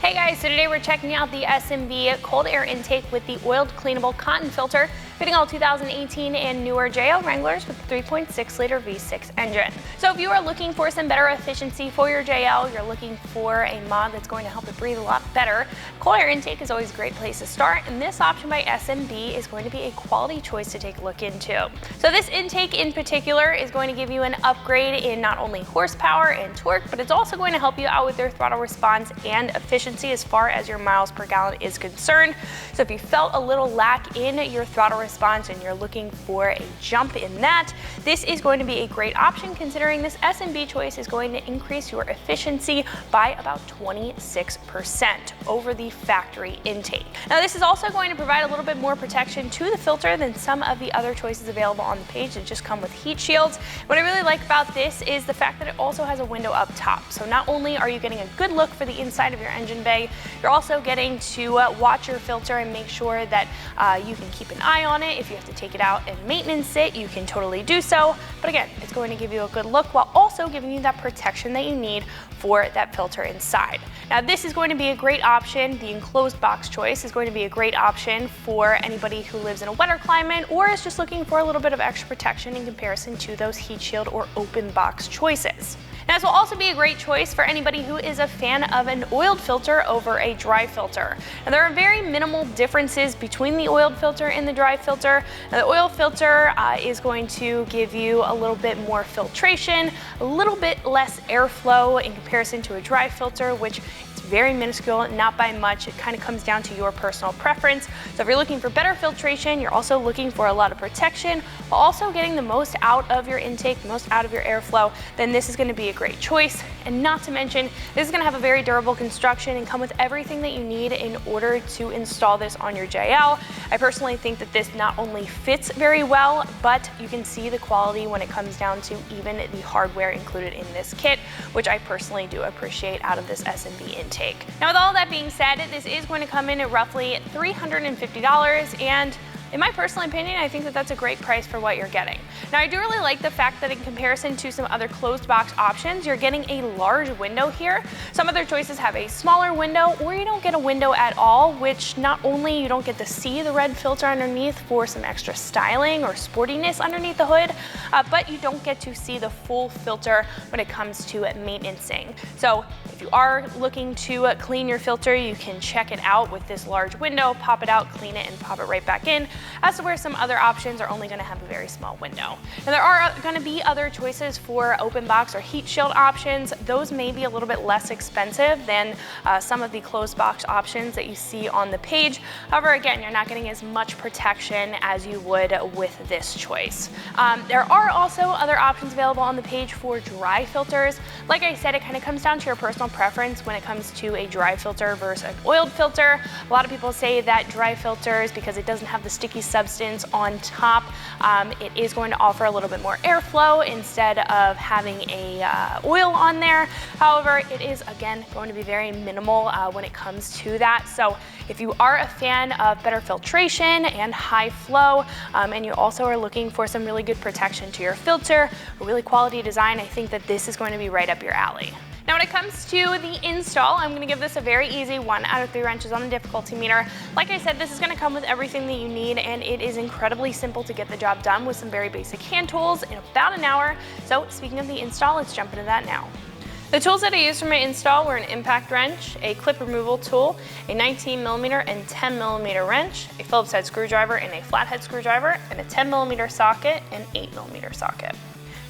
Hey guys, so today we're checking out the SMB cold air intake with the oiled cleanable cotton filter, fitting all 2018 and newer Jeep Wranglers with the 3.6 liter V6 engine. So if you are looking for some better efficiency for your JL, you're looking for a mod that's going to help it breathe a lot better, cold air intake is always a great place to start, and this option by SMB is going to be a quality choice to take a look into. So this intake in particular is going to give you an upgrade in not only horsepower and torque, but it's also going to help you out with your throttle response and efficiency as far as your miles per gallon is concerned. So if you felt a little lack in your throttle response and you're looking for a jump in that, this is going to be a great option, considering this SMB choice is going to increase your efficiency by about 26% over the factory intake. Now this is also going to provide a little bit more protection to the filter than some of the other choices available on the page that just come with heat shields. What I really like about this is the fact that it also has a window up top. So not only are you getting a good look for the inside of your engine bay, you're also getting to watch your filter and make sure that you can keep an eye on it. If you have to take it out and maintenance it, you can totally do so. But again, it's going to give you a good look while also giving you that protection that you need for that filter inside. Now this is going to be a great option. The enclosed box choice is going to be a great option for anybody who lives in a wetter climate or is just looking for a little bit of extra protection in comparison to those heat shield or open box choices. Now this will also be a great choice for anybody who is a fan of an oiled filter over a dry filter. Now there are very minimal differences between the oiled filter and the dry filter. Now the oil filter is going to give you a little bit more filtration, a little bit less airflow in comparison to a dry filter, which very minuscule, not by much. It kind of comes down to your personal preference. So if you're looking for better filtration, you're also looking for a lot of protection, while also getting the most out of your intake, the most out of your airflow, then this is going to be a great choice. And not to mention, this is going to have a very durable construction and come with everything that you need in order to install this on your JL. I personally think that this not only fits very well, but you can see the quality when it comes down to even the hardware included in this kit, which I personally do appreciate out of this SMB intake. Now with all that being said, this is going to come in at roughly $350, and in my personal opinion, I think that that's a great price for what you're getting. Now I do really like the fact that in comparison to some other closed box options, you're getting a large window here. Some other choices have a smaller window, or you don't get a window at all, which not only you don't get to see the red filter underneath for some extra styling or sportiness underneath the hood, but you don't get to see the full filter when it comes to maintenancing. So if you are looking to clean your filter, you can check it out with this large window, pop it out, clean it, and pop it right back in, as to where some other options are only going to have a very small window. Now there are going to be other choices for open box or heat shield options. Those may be a little bit less expensive than some of the closed box options that you see on the page. However, again, you're not getting as much protection as you would with this choice. There are also other options available on the page for dry filters. Like I said, it kind of comes down to your personal preference when it comes to a dry filter versus an oiled filter. A lot of people say that dry filters, because it doesn't have the sticky substance on top, it is going to offer a little bit more airflow instead of having a oil on there. However, it is again going to be very minimal when it comes to that. So if you are a fan of better filtration and high flow, and you also are looking for some really good protection to your filter, or really quality design, I think that this is going to be right up your alley. Now when it comes to the install, I'm going to give this a very easy 1 out of 3 wrenches on the difficulty meter. Like I said, this is going to come with everything that you need, and it is incredibly simple to get the job done with some very basic hand tools in about an hour. So speaking of the install, let's jump into that now. The tools that I used for my install were an impact wrench, a clip removal tool, a 19mm and 10mm wrench, a Phillips head screwdriver and a flathead screwdriver, and a 10mm socket and 8mm socket.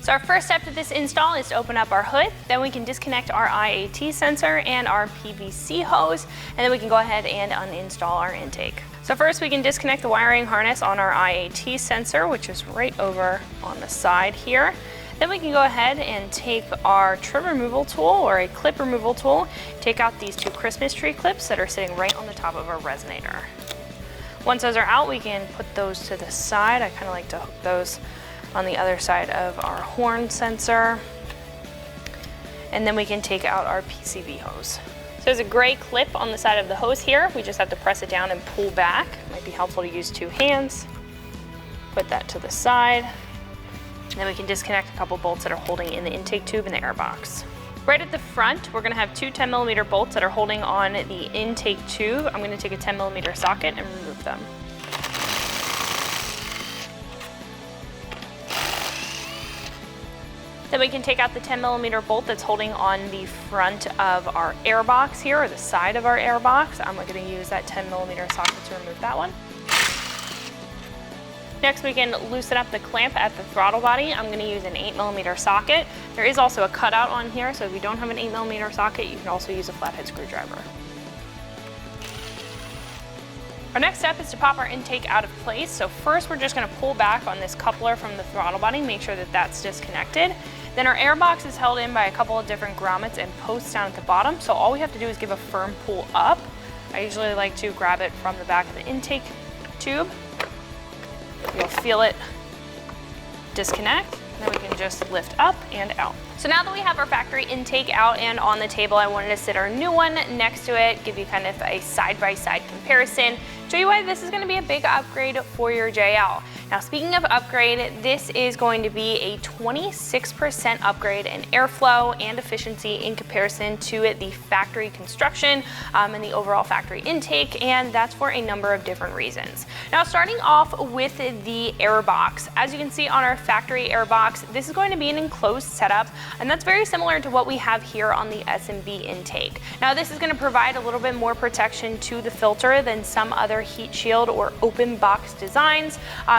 So our first step to this install is to open up our hood. Then we can disconnect our IAT sensor and our PVC hose, and then we can go ahead and uninstall our intake. So first we can disconnect the wiring harness on our IAT sensor, which is right over on the side here. Then we can go ahead and take our trim removal tool or a clip removal tool, take out these 2 Christmas tree clips that are sitting right on the top of our resonator. Once those are out, we can put those to the side. I kind of like to hook those on the other side of our horn sensor. And then we can take out our PCV hose. So there's a gray clip on the side of the hose here. We just have to press it down and pull back. It might be helpful to use 2 hands. Put that to the side. And then we can disconnect a couple bolts that are holding in the intake tube and the airbox. Right at the front, we're gonna have two 10mm bolts that are holding on the intake tube. I'm gonna take a 10mm socket and remove them. Then we can take out the 10mm bolt that's holding on the front of our airbox here, or the side of our airbox. I'm gonna use that 10mm socket to remove that one. Next, we can loosen up the clamp at the throttle body. I'm gonna use an 8mm socket. There is also a cutout on here, so if you don't have an 8mm socket, you can also use a flathead screwdriver. Our next step is to pop our intake out of place. So first, we're just gonna pull back on this coupler from the throttle body, make sure that that's disconnected. Then our airbox is held in by a couple of different grommets and posts down at the bottom, so all we have to do is give a firm pull up. I usually like to grab it from the back of the intake tube. You'll feel it disconnect, and then we can just lift up and out. So now that we have our factory intake out and on the table, I wanted to sit our new one next to it, give you kind of a side-by-side comparison, show you why this is going to be a big upgrade for your JL. Now, speaking of upgrade, this is going to be a 26% upgrade in airflow and efficiency in comparison to the factory construction and the overall factory intake, and that's for a number of different reasons. Now, starting off with the airbox, as you can see on our factory airbox, this is going to be an enclosed setup, and that's very similar to what we have here on the S&B intake. Now, this is going to provide a little bit more protection to the filter than some other heat shield or open box designs.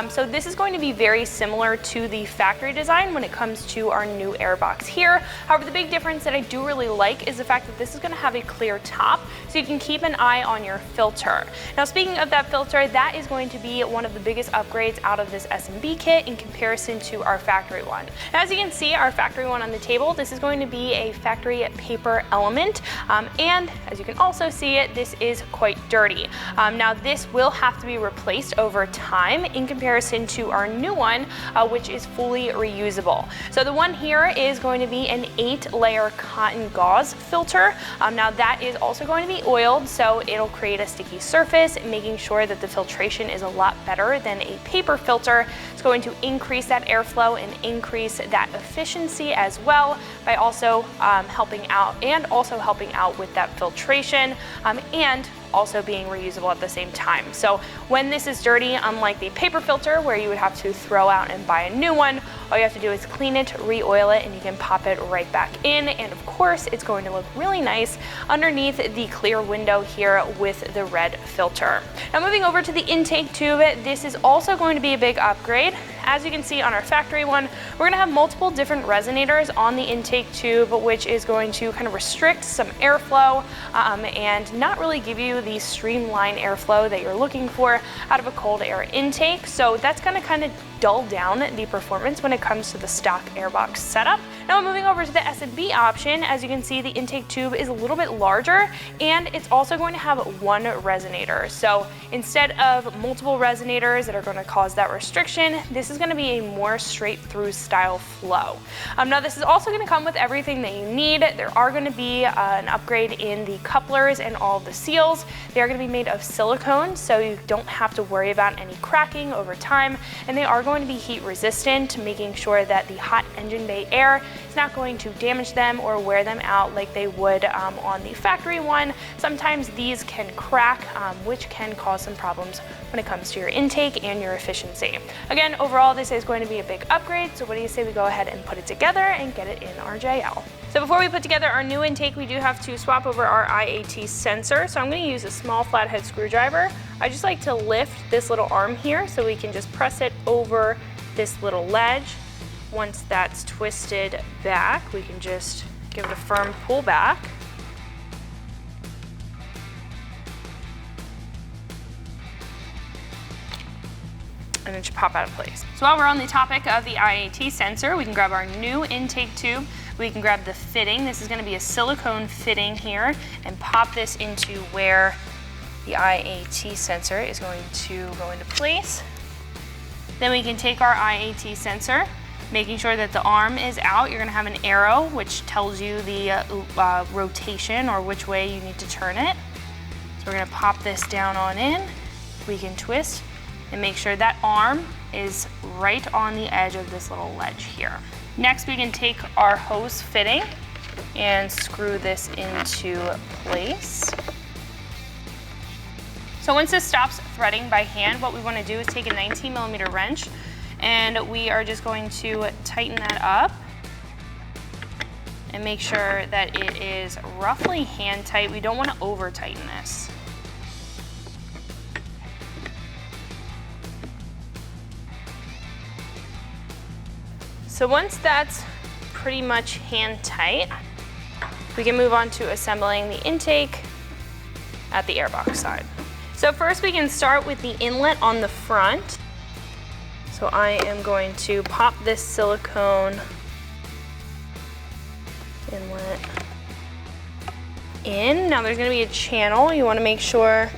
So this is going to be very similar to the factory design when it comes to our new airbox here. However, the big difference that I do really like is the fact that this is going to have a clear top, so you can keep an eye on your filter. Now, speaking of that filter, that is going to be one of the biggest upgrades out of this S&B kit in comparison to our factory one. Now, as you can see, our factory one on the table, this is going to be a factory paper element, and as you can also see it, this is quite dirty. Now, this will have to be replaced over time in comparison to our new one, which is fully reusable. So the one here is going to be an 8-layer cotton gauze filter. Now, that is also going to be oiled, so it'll create a sticky surface, making sure that the filtration is a lot better than a paper filter. It's going to increase that airflow and increase that efficiency as well by also helping out with that filtration and also being reusable at the same time. So when this is dirty, unlike the paper filter where you would have to throw out and buy a new one, all you have to do is clean it, re-oil it, and you can pop it right back in. And of course, it's going to look really nice underneath the clear window here with the red filter. Now, moving over to the intake tube, this is also going to be a big upgrade. As you can see on our factory one, we're gonna have multiple different resonators on the intake tube, which is going to kind of restrict some airflow and not really give you the streamlined airflow that you're looking for out of a cold air intake. So that's gonna kind of dull down the performance when it comes to the stock airbox setup. Now, moving over to the S&B option, as you can see, the intake tube is a little bit larger, and it's also going to have one resonator. So instead of multiple resonators that are going to cause that restriction, this is going to be a more straight through style flow. Now, this is also going to come with everything that you need. There are going to be an upgrade in the couplers and all of the seals. They are going to be made of silicone, so you don't have to worry about any cracking over time, and they are going to be heat resistant, making sure that the hot engine bay air is not going to damage them or wear them out like they would on the factory one. Sometimes these can crack, which can cause some problems when it comes to your intake and your efficiency. Again, overall, this is going to be a big upgrade, so what do you say we go ahead and put it together and get it in our JL? So before we put together our new intake, we do have to swap over our IAT sensor. So I'm going to use a small flathead screwdriver. I just like to lift this little arm here so we can just press it over this little ledge. Once that's twisted back, we can just give it a firm pull back. And it should pop out of place. So while we're on the topic of the IAT sensor, we can grab our new intake tube. We can grab the fitting. This is going to be a silicone fitting here, and pop this into where the IAT sensor is going to go into place. Then we can take our IAT sensor, making sure that the arm is out. You're going to have an arrow which tells you the rotation or which way you need to turn it. So we're going to pop this down on in. We can twist and make sure that arm is right on the edge of this little ledge here. Next, we can take our hose fitting and screw this into place. So once this stops threading by hand, what we want to do is take a 19mm wrench, and we are just going to tighten that up and make sure that it is roughly hand tight. We don't want to over tighten this. So once that's pretty much hand tight, we can move on to assembling the intake at the airbox side. So first we can start with the inlet on the front. So I am going to pop this silicone inlet in. Now there's going to be a channel. You want to make sure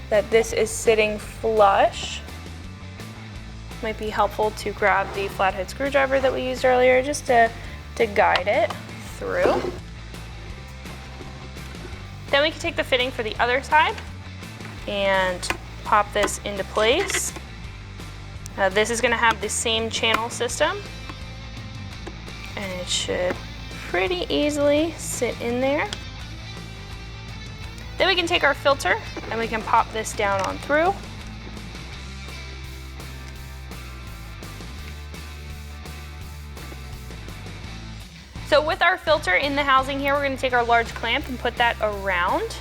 that this is sitting flush. Might be helpful to grab the flathead screwdriver that we used earlier just to guide it through. Then we can take the fitting for the other side and pop this into place. This is going to have the same channel system, and it should pretty easily sit in there. Then we can take our filter and we can pop this down on through. So with our filter in the housing here, we're going to take our large clamp and put that around.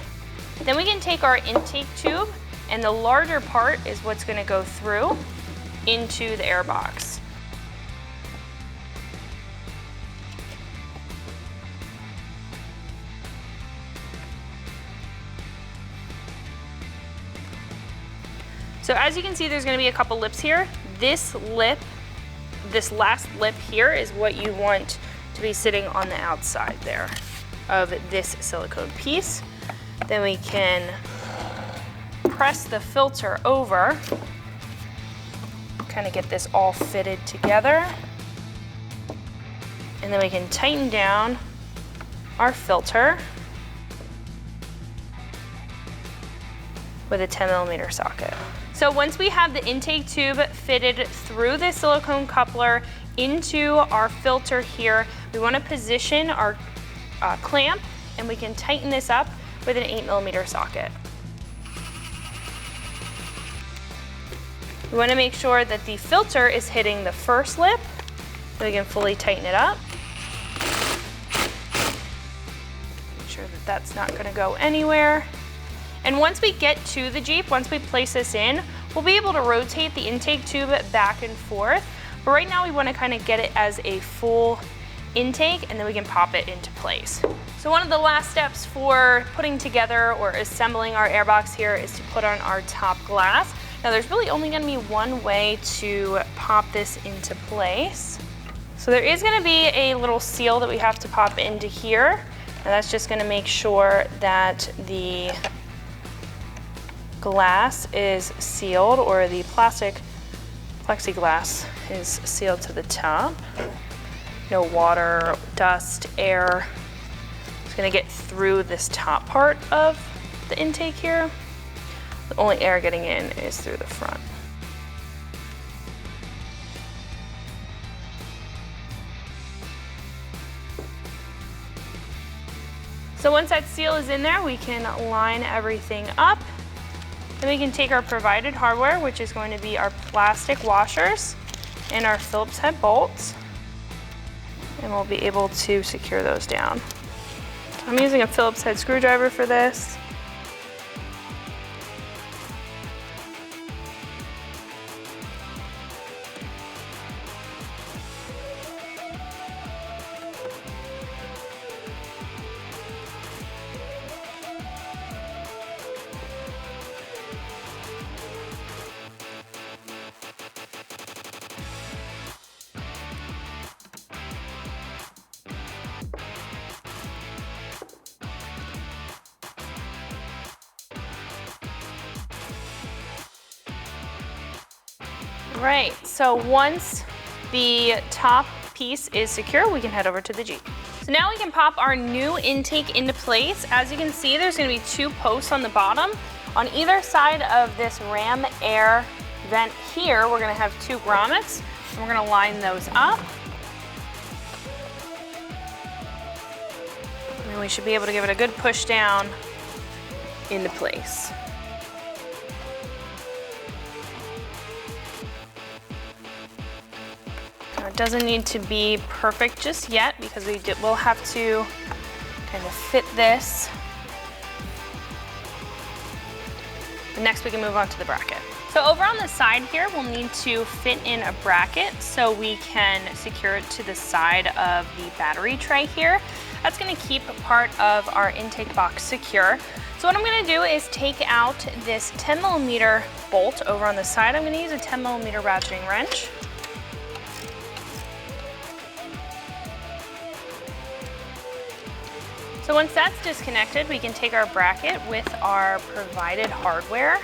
Then we can take our intake tube, and the larger part is what's going to go through into the airbox. So as you can see, there's going to be a couple lips here. This last lip here is what you want to be sitting on the outside there of this silicone piece. Then we can press the filter over, kind of get this all fitted together. And then we can tighten down our filter with a 10mm socket. So once we have the intake tube fitted through the silicone coupler into our filter here, we want to position our clamp, and we can tighten this up with an 8mm socket. We want to make sure that the filter is hitting the first lip, so we can fully tighten it up. Make sure that that's not going to go anywhere. And once we get to the Jeep, once we place this in, we'll be able to rotate the intake tube back and forth. But right now we want to kind of get it as a full intake, and then we can pop it into place. So one of the last steps for putting together or assembling our airbox here is to put on our top glass. Now there's really only going to be one way to pop this into place. So there is going to be a little seal that we have to pop into here, and that's just going to make sure that the glass is sealed, or the plexiglass is sealed to the top. No water, dust, air. It's going to get through this top part of the intake here. The only air getting in is through the front. So once that seal is in there, we can line everything up. Then we can take our provided hardware, which is going to be our plastic washers and our Phillips head bolts, and we'll be able to secure those down. So I'm using a Phillips head screwdriver for this. Right, so once the top piece is secure, we can head over to the Jeep. So now we can pop our new intake into place. As you can see, there's going to be two posts on the bottom. On either side of this ram air vent here, we're going to have two grommets, and we're going to line those up. And we should be able to give it a good push down into place. Now it doesn't need to be perfect just yet because we'll have to kind of fit this. And next we can move on to the bracket. So over on the side here, we'll need to fit in a bracket so we can secure it to the side of the battery tray here. That's gonna keep part of our intake box secure. So what I'm gonna do is take out this 10mm bolt over on the side. I'm gonna use a 10mm ratcheting wrench. So once that's disconnected, we can take our bracket with our provided hardware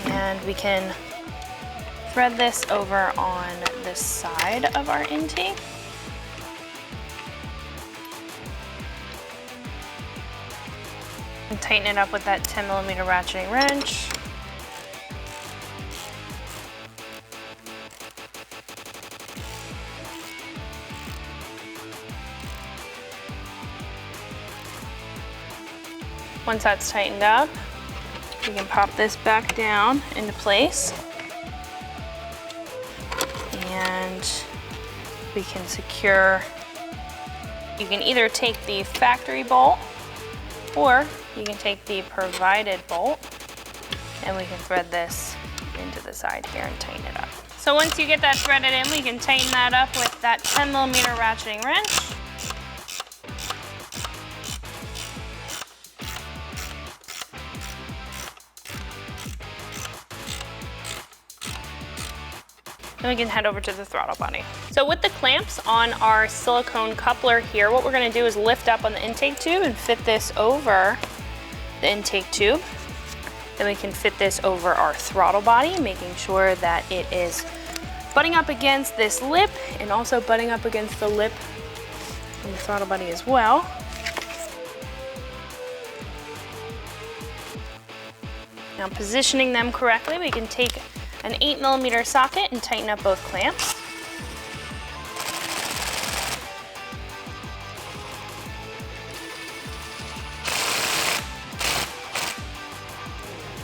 and we can thread this over on the side of our intake. And tighten it up with that 10mm ratcheting wrench. Once that's tightened up, we can pop this back down into place. And we can secure, you can either take the factory bolt or you can take the provided bolt and we can thread this into the side here and tighten it up. So once you get that threaded in, we can tighten that up with that 10mm ratcheting wrench. Then we can head over to the throttle body. So with the clamps on our silicone coupler here, what we're gonna do is lift up on the intake tube and fit this over the intake tube. Then we can fit this over our throttle body, making sure that it is butting up against this lip and also butting up against the lip on the throttle body as well. Now positioning them correctly, we can take an 8mm socket and tighten up both clamps.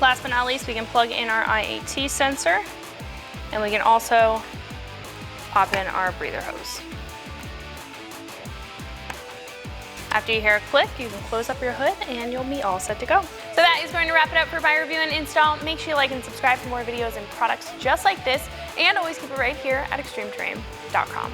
Last but not least, we can plug in our IAT sensor and we can also pop in our breather hose. After you hear a click, you can close up your hood and you'll be all set to go. So that is going to wrap it up for my review and install. Make sure you like and subscribe for more videos and products just like this, and always keep it right here at ExtremeTerrain.com.